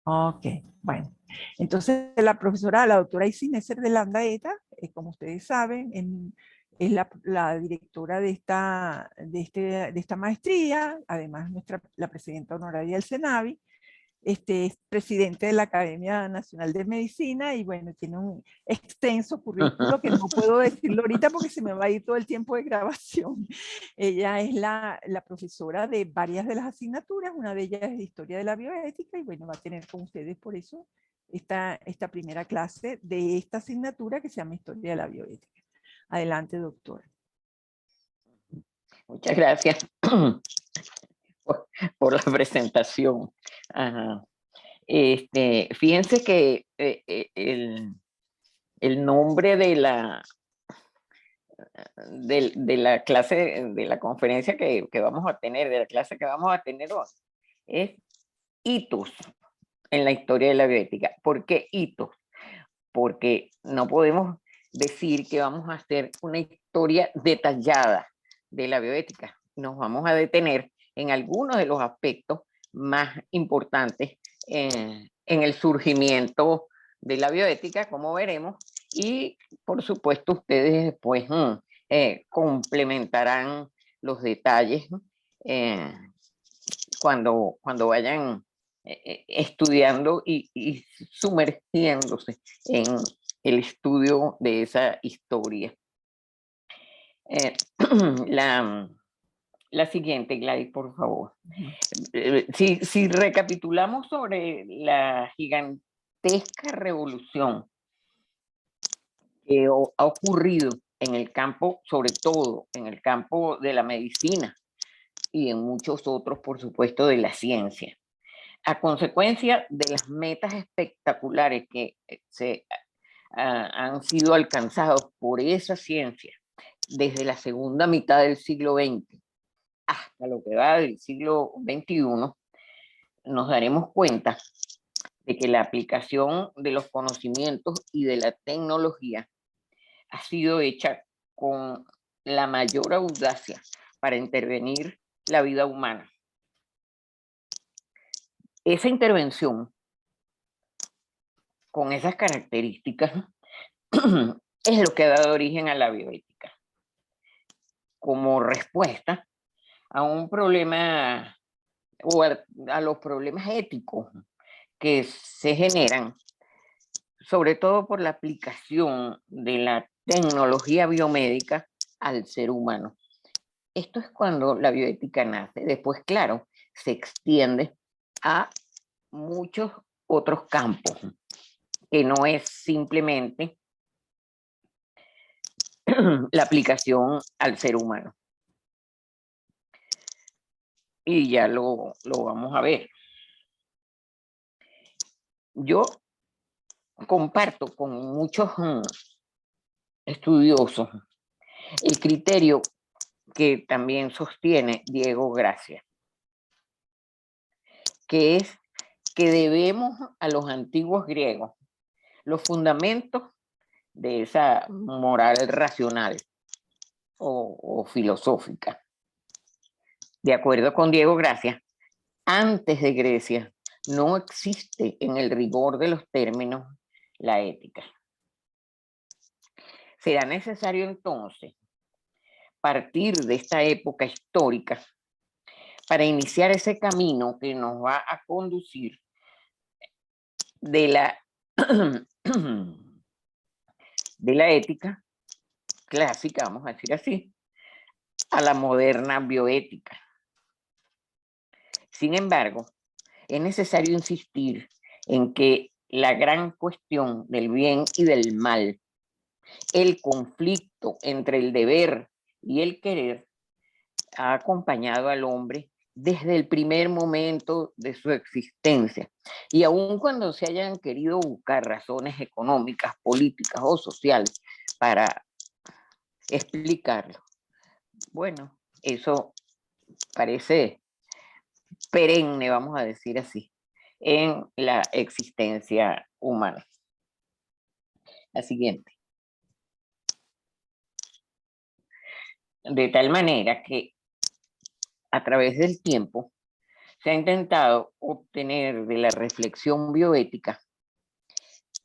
Ok, bueno. Entonces, la profesora, la doctora Isineser de Landaeta, como ustedes saben, es la directora de esta maestría, además la presidenta honoraria del CENAVI, es presidente de la Academia Nacional de Medicina y bueno, tiene un extenso currículo que no puedo decirlo ahorita porque se me va a ir todo el tiempo de grabación. Ella es la profesora de varias de las asignaturas, una de ellas es de Historia de la Bioética y bueno, va a tener con ustedes por eso esta primera clase de esta asignatura que se llama Historia de la Bioética. Adelante, doctora. Muchas gracias por la presentación. Ajá. Fíjense que el nombre de la clase, de la conferencia que vamos a tener, de la clase que vamos a tener hoy, es hitos en la historia de la bioética. ¿Por qué hitos? Porque no podemos decir que vamos a hacer una historia detallada de la bioética. Nos vamos a detener en algunos de los aspectos más importantes en el surgimiento de la bioética, como veremos, y por supuesto ustedes después complementarán los detalles cuando vayan estudiando y sumergiéndose en el estudio de esa historia. La, la siguiente, Gladys, por favor. Si recapitulamos sobre la gigantesca revolución que ha ocurrido en el campo, sobre todo en el campo de la medicina y en muchos otros, por supuesto, de la ciencia, a consecuencia de las metas espectaculares que han sido alcanzados por esa ciencia desde la segunda mitad del siglo XX hasta lo que va del siglo XXI, nos daremos cuenta de que la aplicación de los conocimientos y de la tecnología ha sido hecha con la mayor audacia para intervenir la vida humana. Esa intervención con esas características es lo que ha dado origen a la bioética como respuesta a un problema o a los problemas éticos que se generan, sobre todo por la aplicación de la tecnología biomédica al ser humano. Esto es cuando la bioética nace. Después, claro, se extiende a muchos otros campos, que no es simplemente la aplicación al ser humano. Y ya lo vamos a ver. Yo comparto con muchos estudiosos el criterio que también sostiene Diego Gracia, que es que debemos a los antiguos griegos los fundamentos de esa moral racional o filosófica. De acuerdo con Diego Gracia, antes de Grecia no existe en el rigor de los términos la ética. Será necesario entonces partir de esta época histórica para iniciar ese camino que nos va a conducir de la ética clásica, vamos a decir así, a la moderna bioética. Sin embargo, es necesario insistir en que la gran cuestión del bien y del mal, el conflicto entre el deber y el querer, ha acompañado al hombre desde el primer momento de su existencia. Y aun cuando se hayan querido buscar razones económicas, políticas o sociales para explicarlo, bueno, eso parece perenne, vamos a decir así, en la existencia humana. La siguiente. De tal manera que a través del tiempo se ha intentado obtener de la reflexión bioética,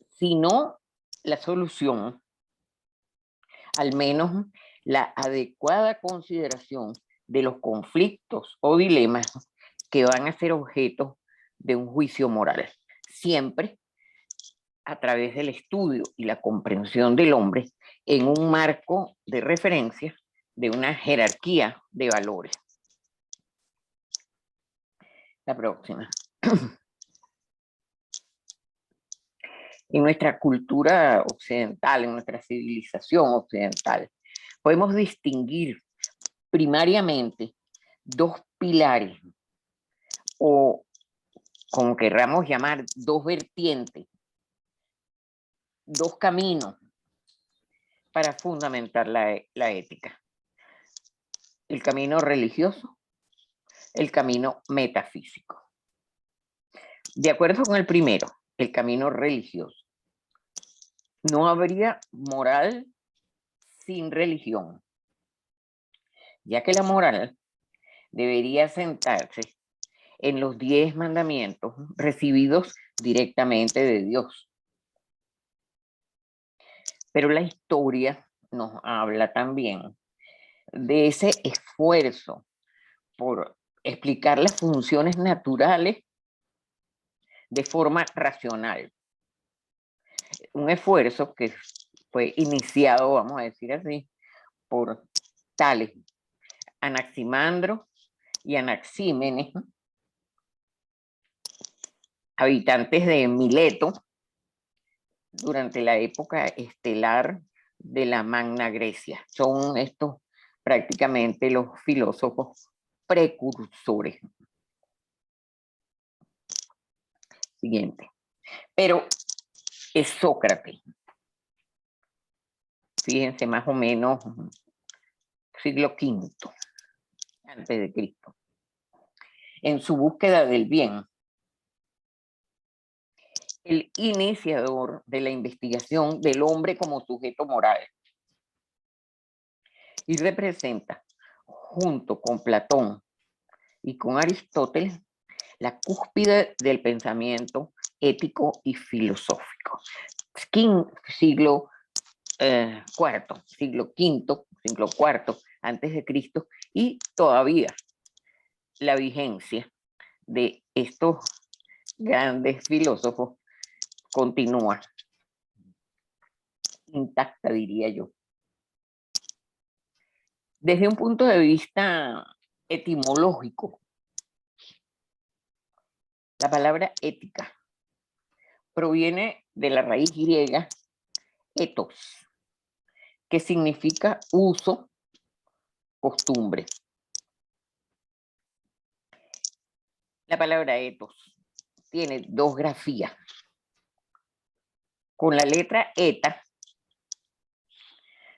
sino la solución, al menos la adecuada consideración de los conflictos o dilemas que van a ser objeto de un juicio moral, siempre a través del estudio y la comprensión del hombre en un marco de referencia de una jerarquía de valores. La próxima. En nuestra cultura occidental, en nuestra civilización occidental, podemos distinguir primariamente dos pilares, o como querramos llamar, dos vertientes, dos caminos para fundamentar la ética. El camino religioso, el camino metafísico. De acuerdo con el primero, el camino religioso, no habría moral sin religión, ya que la moral debería sentarse en los 10 mandamientos recibidos directamente de Dios. Pero la historia nos habla también de ese esfuerzo por explicar las funciones naturales de forma racional. Un esfuerzo que fue iniciado, vamos a decir así, por Tales, Anaximandro y Anaxímenes, habitantes de Mileto, durante la época estelar de la Magna Grecia. Son estos prácticamente los filósofos precursores. Siguiente. Pero es Sócrates. Fíjense, más o menos siglo V antes de Cristo. En su búsqueda del bien, el iniciador de la investigación del hombre como sujeto moral, y representa, junto con Platón y con Aristóteles, la cúspide del pensamiento ético y filosófico. Siglo IV, siglo IV antes de Cristo, y todavía la vigencia de estos grandes filósofos continúa intacta, diría yo. Desde un punto de vista etimológico, la palabra ética proviene de la raíz griega ethos, que significa uso, costumbre. La palabra ethos tiene dos grafías. Con la letra eta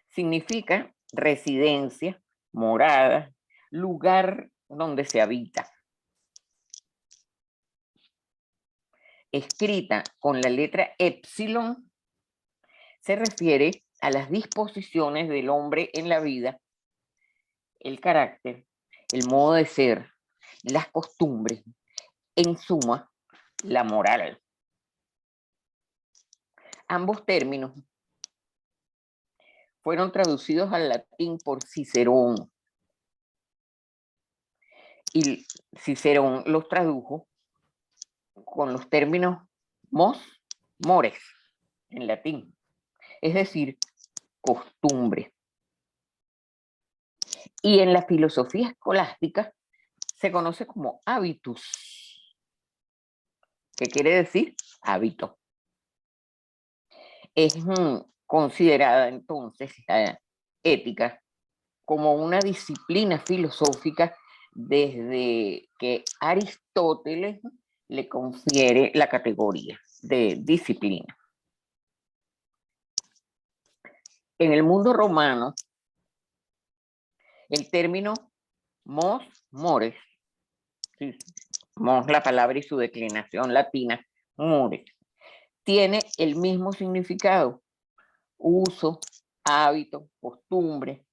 significa residencia, morada, lugar donde se habita. Escrita con la letra epsilon, se refiere a las disposiciones del hombre en la vida, el carácter, el modo de ser, las costumbres, en suma, la moral. Ambos términos fueron traducidos al latín por Cicerón, y Cicerón los tradujo con los términos mos, mores, en latín, es decir, costumbre. Y en la filosofía escolástica se conoce como habitus, que quiere decir hábito. Es considerada entonces la ética como una disciplina filosófica desde que Aristóteles le confiere la categoría de disciplina. En el mundo romano, el término mos, mores, mos la palabra y su declinación latina, mores, tiene el mismo significado, uso, hábito, costumbre,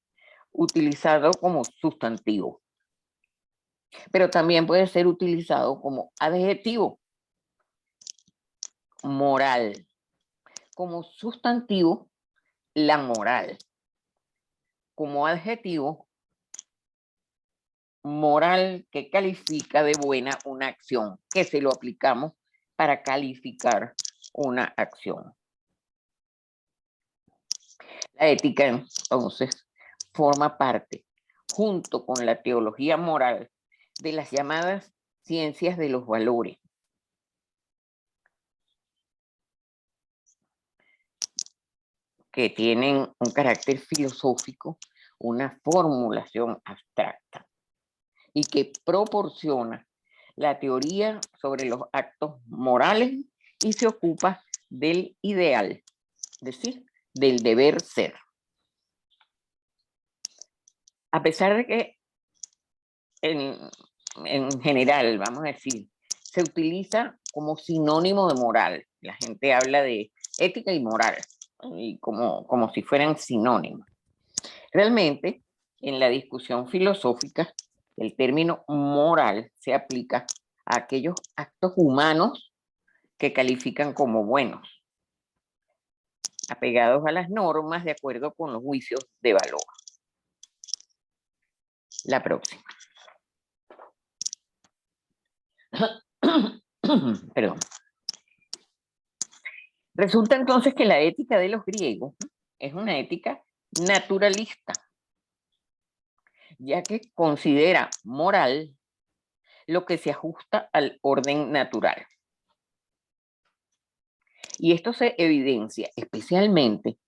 utilizado como sustantivo. pero también puede ser utilizado como adjetivo moral, como sustantivo la moral, como adjetivo moral que califica de buena una acción, que se lo aplicamos para calificar una acción. La ética, entonces, forma parte, junto con la teología moral, de las llamadas ciencias de los valores. Que tienen un carácter filosófico, una formulación abstracta, y que proporciona la teoría sobre los actos morales y se ocupa del ideal, es decir, del deber ser. A pesar de que en general, vamos a decir, se utiliza como sinónimo de moral. La gente habla de ética y moral, y como si fueran sinónimos. Realmente, en la discusión filosófica, el término moral se aplica a aquellos actos humanos que califican como buenos, apegados a las normas de acuerdo con los juicios de valor. La próxima. Perdón. Resulta entonces que la ética de los griegos es una ética naturalista, ya que considera moral lo que se ajusta al orden natural. Y esto se evidencia especialmente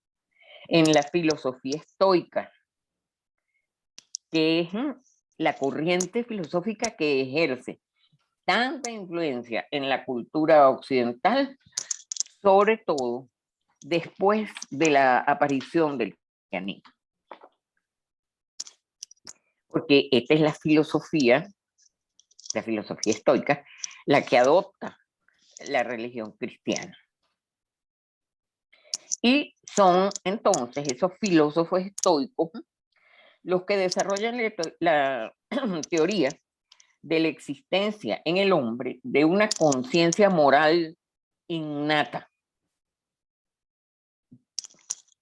en la filosofía estoica, que es la corriente filosófica que ejerce tanta influencia en la cultura occidental, sobre todo después de la aparición del cristianismo. Porque esta es la filosofía estoica, la que adopta la religión cristiana. Y son entonces esos filósofos estoicos los que desarrollan la teoría de la existencia en el hombre de una conciencia moral innata,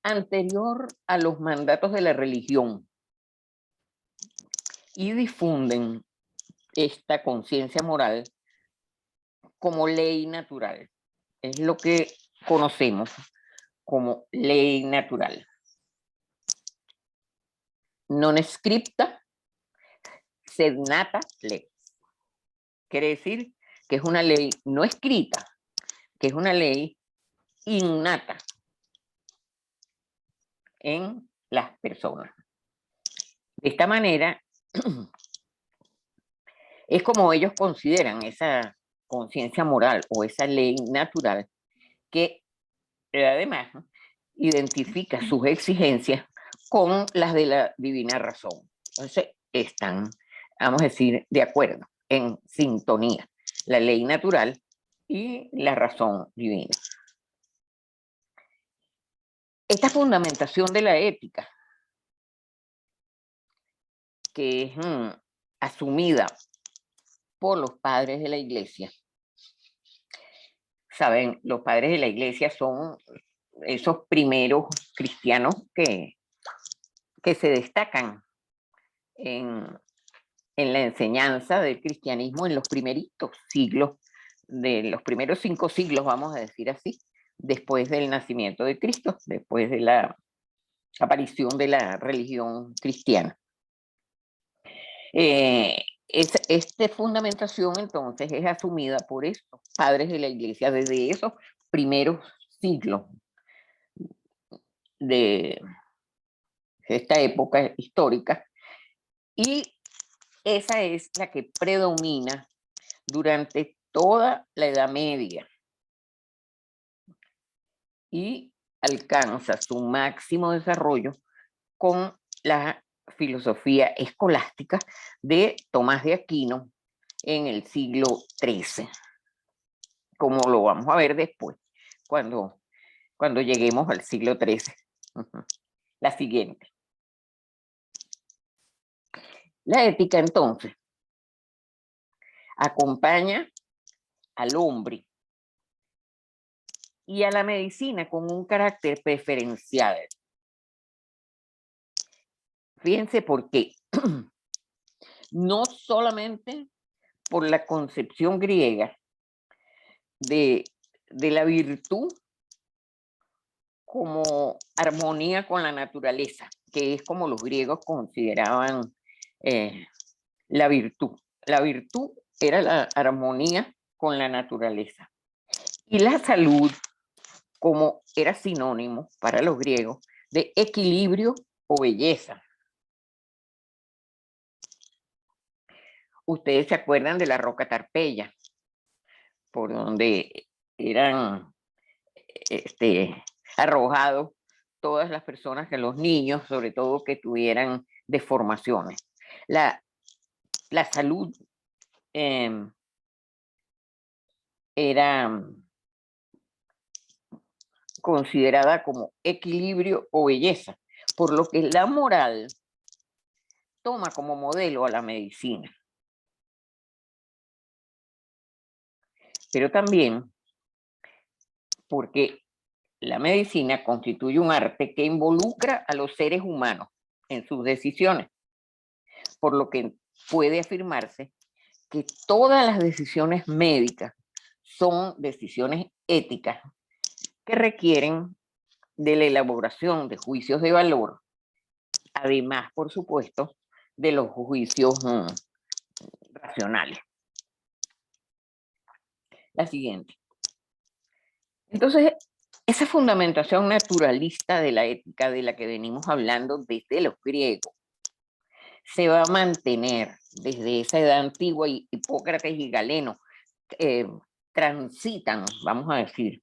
anterior a los mandatos de la religión, y difunden esta conciencia moral como ley natural. Es lo que conocemos como ley natural. Non scripta sed nata lex. Quiere decir que es una ley no escrita, que es una ley innata en las personas. De esta manera, es como ellos consideran esa conciencia moral o esa ley natural que además identifica sus exigencias con las de la divina razón. Entonces, están, vamos a decir, de acuerdo, en sintonía, la ley natural y la razón divina. Esta fundamentación de la ética, que es asumida por los padres de la Iglesia, saben, los padres de la Iglesia son esos primeros cristianos que se destacan en la enseñanza del cristianismo en los primeritos siglos, de los primeros 5 siglos, vamos a decir así, después del nacimiento de Cristo, después de la aparición de la religión cristiana. Esta fundamentación entonces es asumida por estos padres de la Iglesia desde esos primeros siglos de esta época histórica, y esa es la que predomina durante toda la Edad Media y alcanza su máximo desarrollo con la filosofía escolástica de Tomás de Aquino en el siglo XIII, como lo vamos a ver después, cuando lleguemos al siglo XIII. La siguiente. La ética, entonces, acompaña al hombre y a la medicina con un carácter preferencial. Fíjense por qué. No solamente por la concepción griega de la virtud como armonía con la naturaleza, que es como los griegos consideraban la virtud. La virtud era la armonía con la naturaleza. Y la salud como era sinónimo para los griegos de equilibrio o belleza. Ustedes se acuerdan de la roca Tarpeya, por donde eran arrojados todas las personas, que los niños, sobre todo, que tuvieran deformaciones. La salud era considerada como equilibrio o belleza, por lo que la moral toma como modelo a la medicina. Pero también porque la medicina constituye un arte que involucra a los seres humanos en sus decisiones, por lo que puede afirmarse que todas las decisiones médicas son decisiones éticas que requieren de la elaboración de juicios de valor, además, por supuesto, de los juicios racionales. La siguiente. Entonces, esa fundamentación naturalista de la ética de la que venimos hablando desde los griegos se va a mantener desde esa edad antigua, y Hipócrates y Galeno transitan, vamos a decir,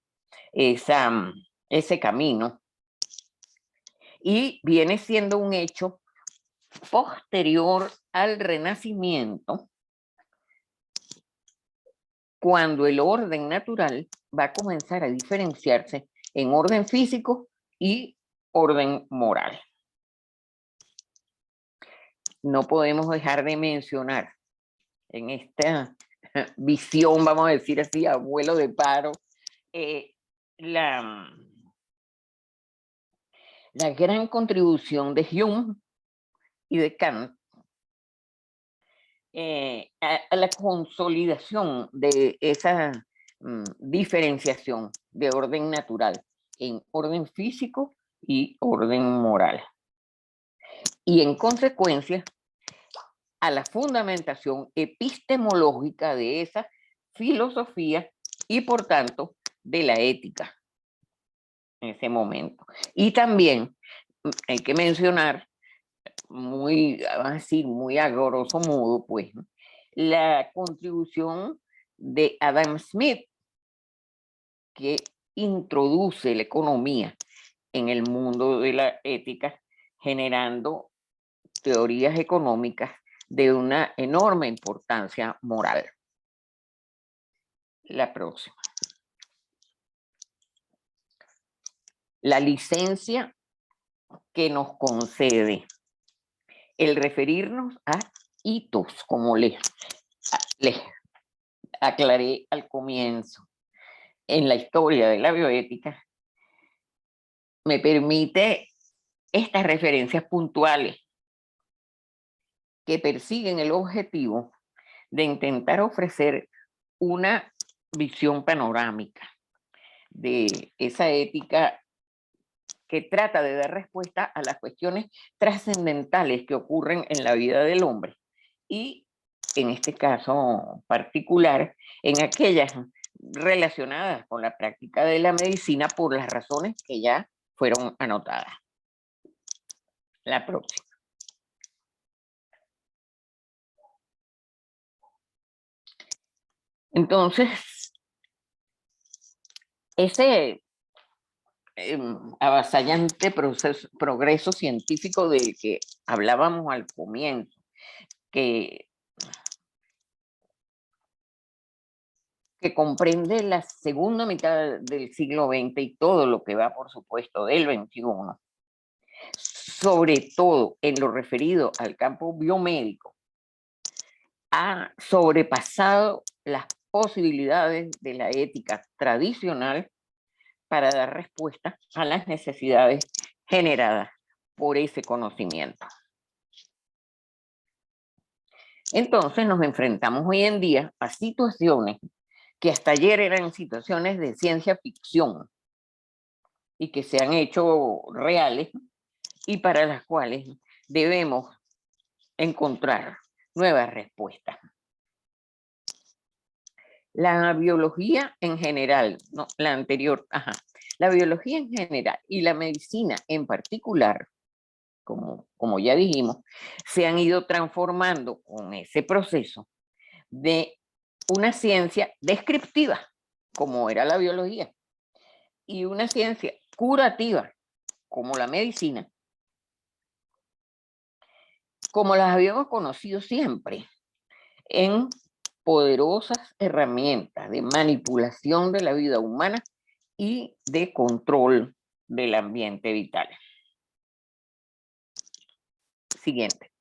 ese camino, y viene siendo un hecho posterior al Renacimiento, cuando el orden natural va a comenzar a diferenciarse en orden físico y orden moral. No podemos dejar de mencionar en esta visión, vamos a decir así, abuelo de paro, la gran contribución de Hume y de Kant a la consolidación de esa diferenciación de orden natural en orden físico y orden moral. Y en consecuencia, a la fundamentación epistemológica de esa filosofía y, por tanto, de la ética en ese momento. Y también hay que mencionar, muy a grosso modo, pues, la contribución de Adam Smith, que introduce la economía en el mundo de la ética, generando teorías económicas de una enorme importancia moral. La próxima. La licencia que nos concede el referirnos a hitos, como les aclaré al comienzo, en la historia de la bioética, me permite estas referencias puntuales que persiguen el objetivo de intentar ofrecer una visión panorámica de esa ética que trata de dar respuesta a las cuestiones trascendentales que ocurren en la vida del hombre, y en este caso particular, en aquellas relacionadas con la práctica de la medicina, por las razones que ya fueron anotadas. La próxima. Entonces, ese avasallante progreso científico del que hablábamos al comienzo, que comprende la segunda mitad del siglo XX y todo lo que va, por supuesto, del XXI, sobre todo en lo referido al campo biomédico, ha sobrepasado las posibilidades de la ética tradicional para dar respuesta a las necesidades generadas por ese conocimiento. Entonces nos enfrentamos hoy en día a situaciones que hasta ayer eran situaciones de ciencia ficción y que se han hecho reales y para las cuales debemos encontrar nuevas respuestas. La biología en general, no, la anterior, la biología en general y la medicina en particular, como ya dijimos, se han ido transformando con ese proceso de una ciencia descriptiva, como era la biología, y una ciencia curativa, como la medicina, como las habíamos conocido siempre, en poderosas herramientas de manipulación de la vida humana y de control del ambiente vital. Siguiente.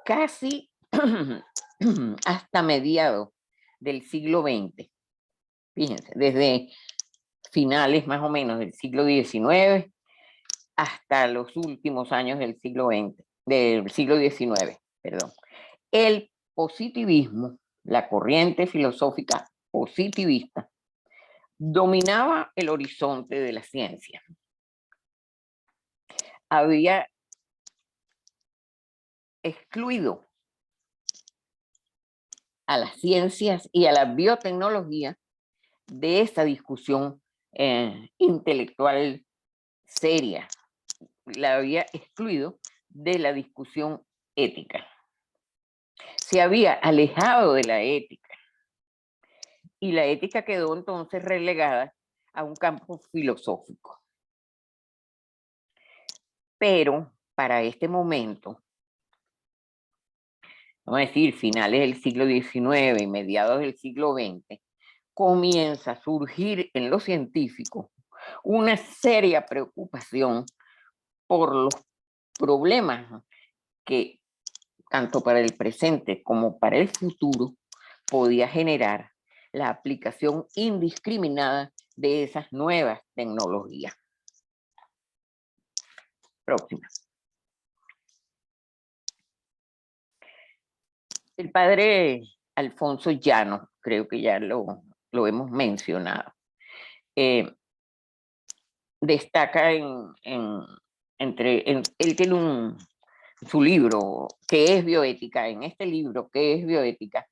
Casi hasta mediados del siglo XX, fíjense, desde finales más o menos del siglo XIX hasta los últimos años del siglo XX, del siglo XIX, perdón. El positivismo, la corriente filosófica positivista, dominaba el horizonte de la ciencia. Había excluido a las ciencias y a la biotecnología de esa discusión intelectual seria. La había excluido de la discusión ética. Se había alejado de la ética y la ética quedó entonces relegada a un campo filosófico. Pero para este momento, vamos a decir finales del siglo XIX y mediados del siglo XX, comienza a surgir en los científicos una seria preocupación por los problemas que tanto para el presente como para el futuro podía generar la aplicación indiscriminada de esas nuevas tecnologías. Próxima. El padre Alfonso Llano, creo que ya lo hemos mencionado, destaca él tiene su libro, ¿Qué es bioética? En este libro, ¿Qué es bioética?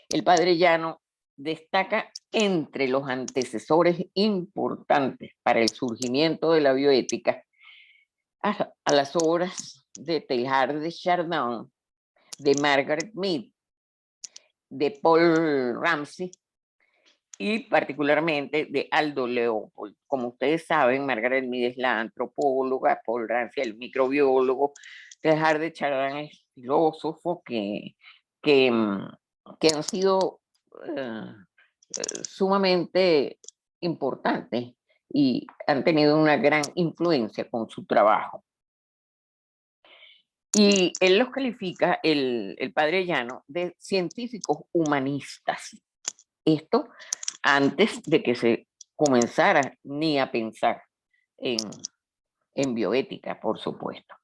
El padre Llano destaca entre los antecesores importantes para el surgimiento de la bioética a las obras de Teilhard de Chardin, de Margaret Mead, de Paul Ramsey y particularmente de Aldo Leopold. Como ustedes saben, Margaret Mead es la antropóloga, Paul Ramsey el microbiólogo, Teilhard de Chardin es filósofo que han sido sumamente importantes y han tenido una gran influencia con su trabajo. Y él los califica, el padre Llano, de científicos humanistas. Esto antes de que se comenzara ni a pensar en bioética, por supuesto.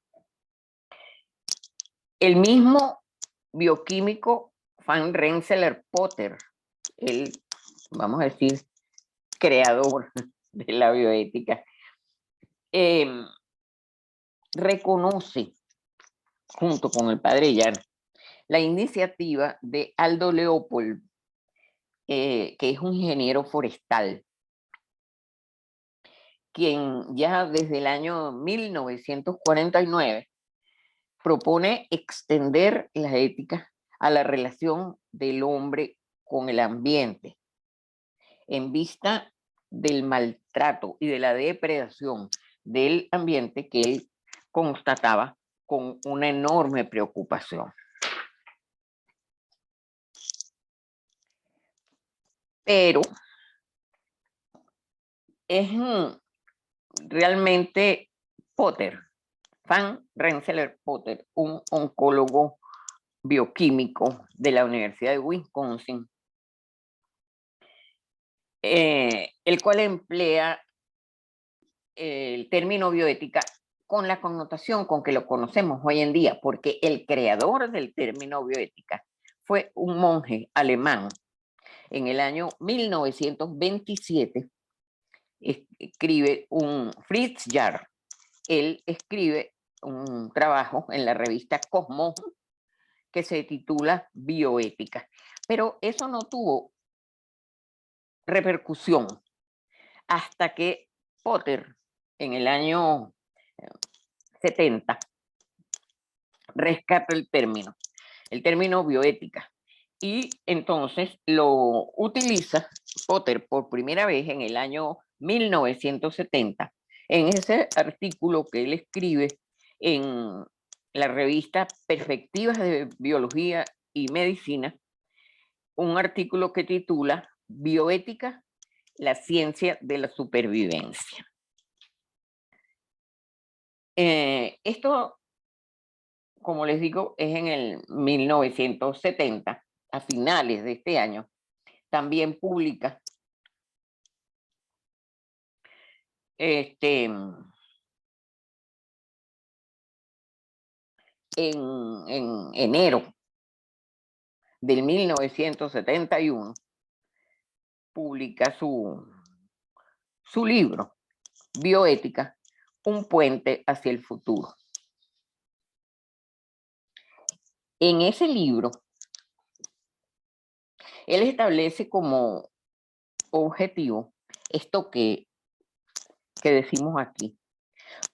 El mismo bioquímico Frank Rensselaer Potter, el, vamos a decir, creador de la bioética, reconoce, junto con el padre Llano, la iniciativa de Aldo Leopold, que es un ingeniero forestal, quien ya desde el año 1949 propone extender la ética a la relación del hombre con el ambiente, en vista del maltrato y de la depredación del ambiente que él constataba con una enorme preocupación. Pero es realmente Potter Frank Rensselaer Potter, un oncólogo bioquímico de la Universidad de Wisconsin, el cual emplea el término bioética con la connotación con que lo conocemos hoy en día, porque el creador del término bioética fue un monje alemán. En el año 1927 escribe Fritz Jarr. Él escribe un trabajo en la revista Cosmos que se titula Bioética, pero eso no tuvo repercusión hasta que Potter en el año 70 rescata el término bioética, y entonces lo utiliza Potter por primera vez en el año 1970 en ese artículo que él escribe en la revista Perspectivas de Biología y Medicina, un artículo que titula Bioética, la ciencia de la supervivencia. Esto, como les digo, es en el 1970, a finales de este año. También publica en enero del 1971, publica su libro, Bioética, un puente hacia el futuro. En ese libro, él establece como objetivo esto que decimos aquí: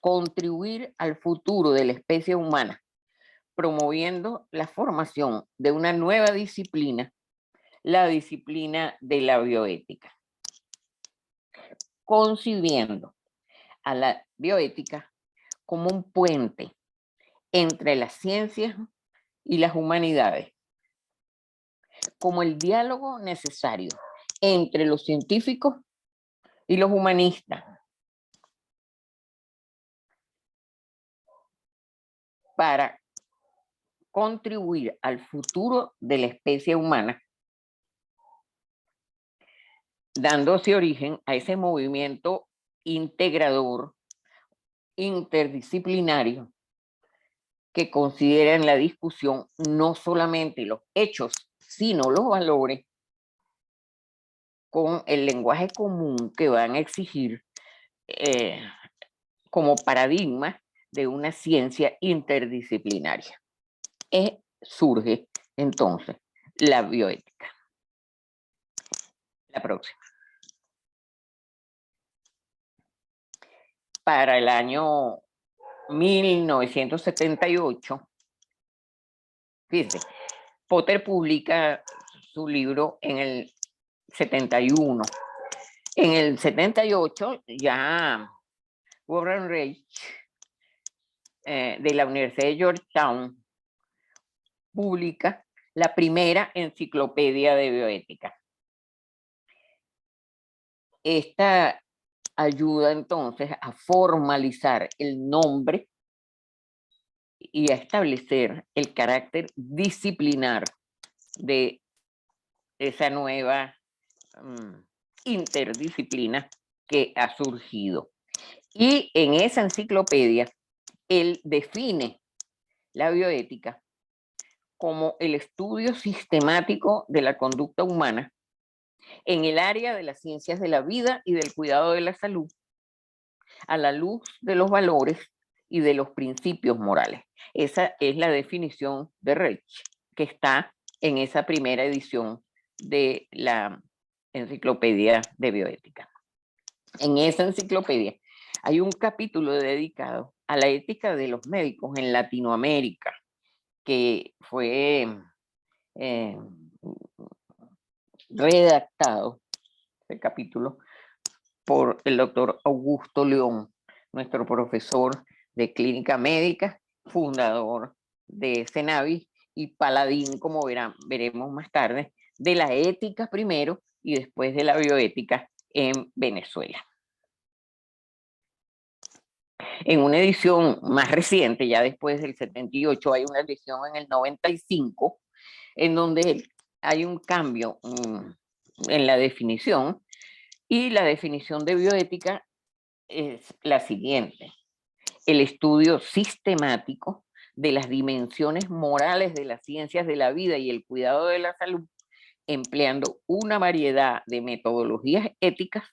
contribuir al futuro de la especie humana, promoviendo la formación de una nueva disciplina, la disciplina de la bioética, concibiendo a la bioética como un puente entre las ciencias y las humanidades, como el diálogo necesario entre los científicos y los humanistas para contribuir al futuro de la especie humana, dándose origen a ese movimiento integrador, interdisciplinario, que considera en la discusión no solamente los hechos, sino los valores, con el lenguaje común que van a exigir como paradigma de una ciencia interdisciplinaria. Surge entonces la bioética. La próxima. Para el año 1978, fíjense, Potter publica su libro en el 71. En el 78 ya Warren Reich, de la Universidad de Georgetown, publica la primera enciclopedia de bioética. Esta ayuda entonces a formalizar el nombre y a establecer el carácter disciplinar de esa nueva interdisciplina que ha surgido. Y en esa enciclopedia, él define la bioética como el estudio sistemático de la conducta humana en el área de las ciencias de la vida y del cuidado de la salud, a la luz de los valores y de los principios morales. Esa es la definición de Reich, que está en esa primera edición de la enciclopedia de bioética. En esa enciclopedia hay un capítulo dedicado a la ética de los médicos en Latinoamérica, que fue redactado, ese capítulo, por el doctor Augusto León, nuestro profesor de clínica médica, fundador de CENAVI y paladín, como veremos más tarde, de la ética primero y después de la bioética en Venezuela. En una edición más reciente, ya después del 78, hay una edición en el 95, en donde hay un cambio en la definición, y la definición de bioética es la siguiente: el estudio sistemático de las dimensiones morales de las ciencias de la vida y el cuidado de la salud, empleando una variedad de metodologías éticas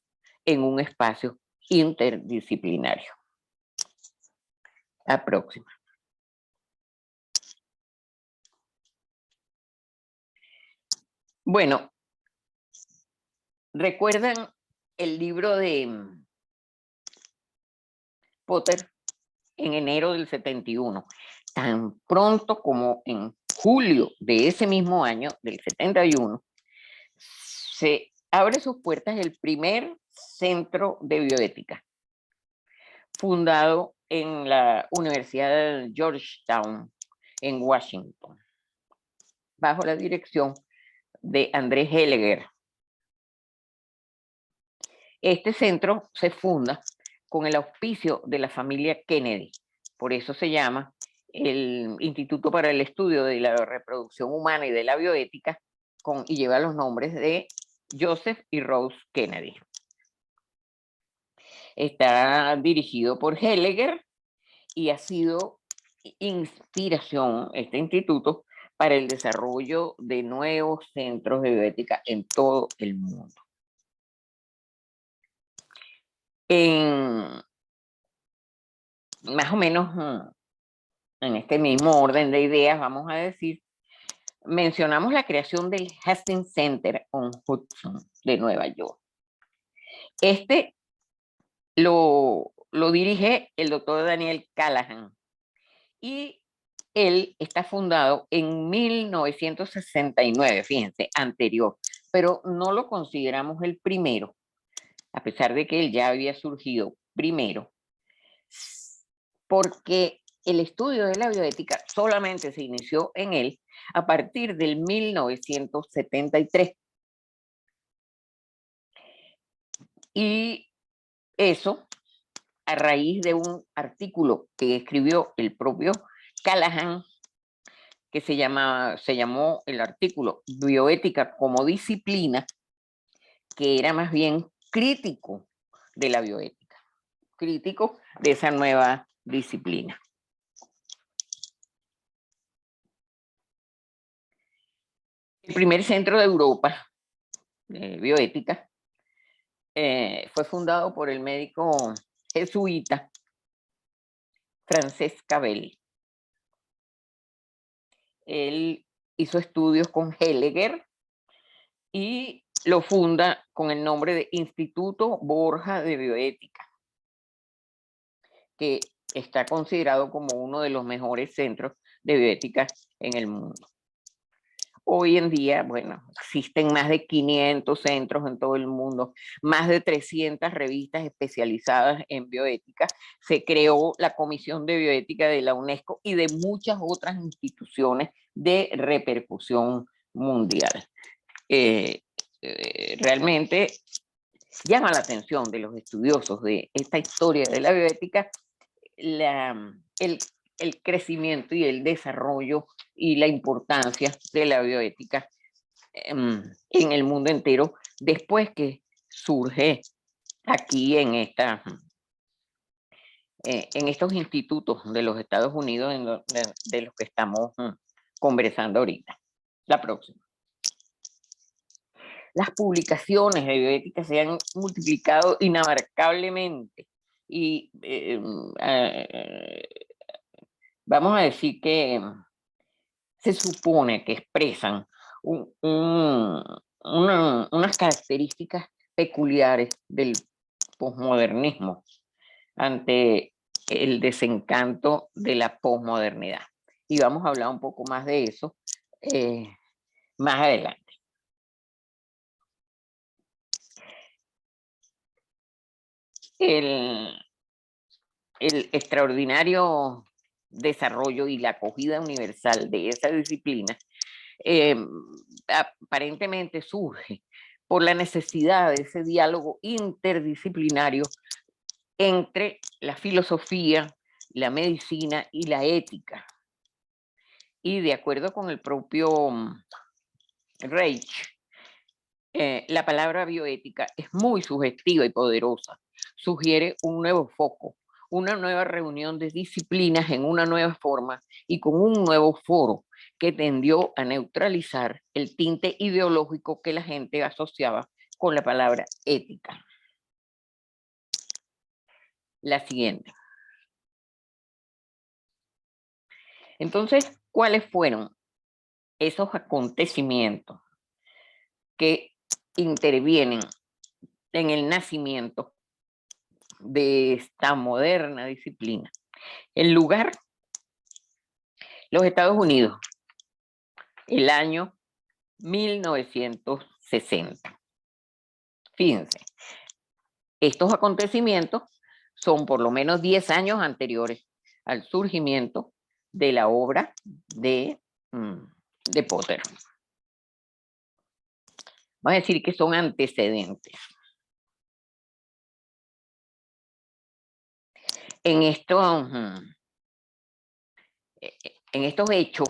en un espacio interdisciplinario. La próxima. Bueno, ¿recuerdan el libro de Potter en enero del 71? Tan pronto como en julio de ese mismo año, del 71, se abre sus puertas el primer centro de bioética, fundado en la Universidad de Georgetown, en Washington, bajo la dirección de Andrés Hellinger. Este centro se funda con el auspicio de la familia Kennedy, por eso se llama el Instituto para el Estudio de la Reproducción Humana y de la Bioética, y lleva los nombres de Joseph y Rose Kennedy. Está dirigido por Hellinger y ha sido inspiración, este instituto, para el desarrollo de nuevos centros de bioética en todo el mundo. Más o menos en este mismo orden de ideas, vamos a decir, mencionamos la creación del Hastings Center on Hudson de Nueva York. Este lo dirige el doctor Daniel Callahan, y él está fundado en 1969, fíjense, anterior, pero no lo consideramos el primero, a pesar de que él ya había surgido primero, porque el estudio de la bioética solamente se inició en él a partir del 1973. Y eso a raíz de un artículo que escribió el propio Callahan, que se llamó el artículo Bioética como disciplina, que era más bien crítico de la bioética, crítico de esa nueva disciplina. El primer centro de Europa de bioética fue fundado por el médico jesuita Francesc Cavell. Él hizo estudios con Hellinger y lo funda con el nombre de Instituto Borja de Bioética, que está considerado como uno de los mejores centros de bioética en el mundo. Hoy en día, bueno, existen más de 500 centros en todo el mundo, más de 300 revistas especializadas en bioética. Se creó la Comisión de Bioética de la UNESCO y de muchas otras instituciones de repercusión mundial. Realmente llama la atención de los estudiosos de esta historia de la bioética el crecimiento y el desarrollo y la importancia de la bioética en el mundo entero, después que surge aquí en estos institutos de los Estados Unidos de los que estamos conversando ahorita. La próxima. Las publicaciones de bioética se han multiplicado inabarcablemente y vamos a decir que se supone que expresan unas características peculiares del posmodernismo ante el desencanto de la posmodernidad. Y vamos a hablar un poco más de eso más adelante. El extraordinario desarrollo y la acogida universal de esa disciplina aparentemente surge por la necesidad de ese diálogo interdisciplinario entre la filosofía, la medicina y la ética. Y de acuerdo con el propio Reich, la palabra bioética es muy sugestiva y poderosa. Sugiere un nuevo foco, una nueva reunión de disciplinas en una nueva forma y con un nuevo foro que tendió a neutralizar el tinte ideológico que la gente asociaba con la palabra ética. La siguiente. Entonces, ¿cuáles fueron esos acontecimientos que intervienen en el nacimiento de esta moderna disciplina? El lugar, los Estados Unidos, el año 1960. Fíjense, estos acontecimientos son por lo menos 10 años anteriores al surgimiento de la obra de Potter. Vamos a decir que son antecedentes. En estos hechos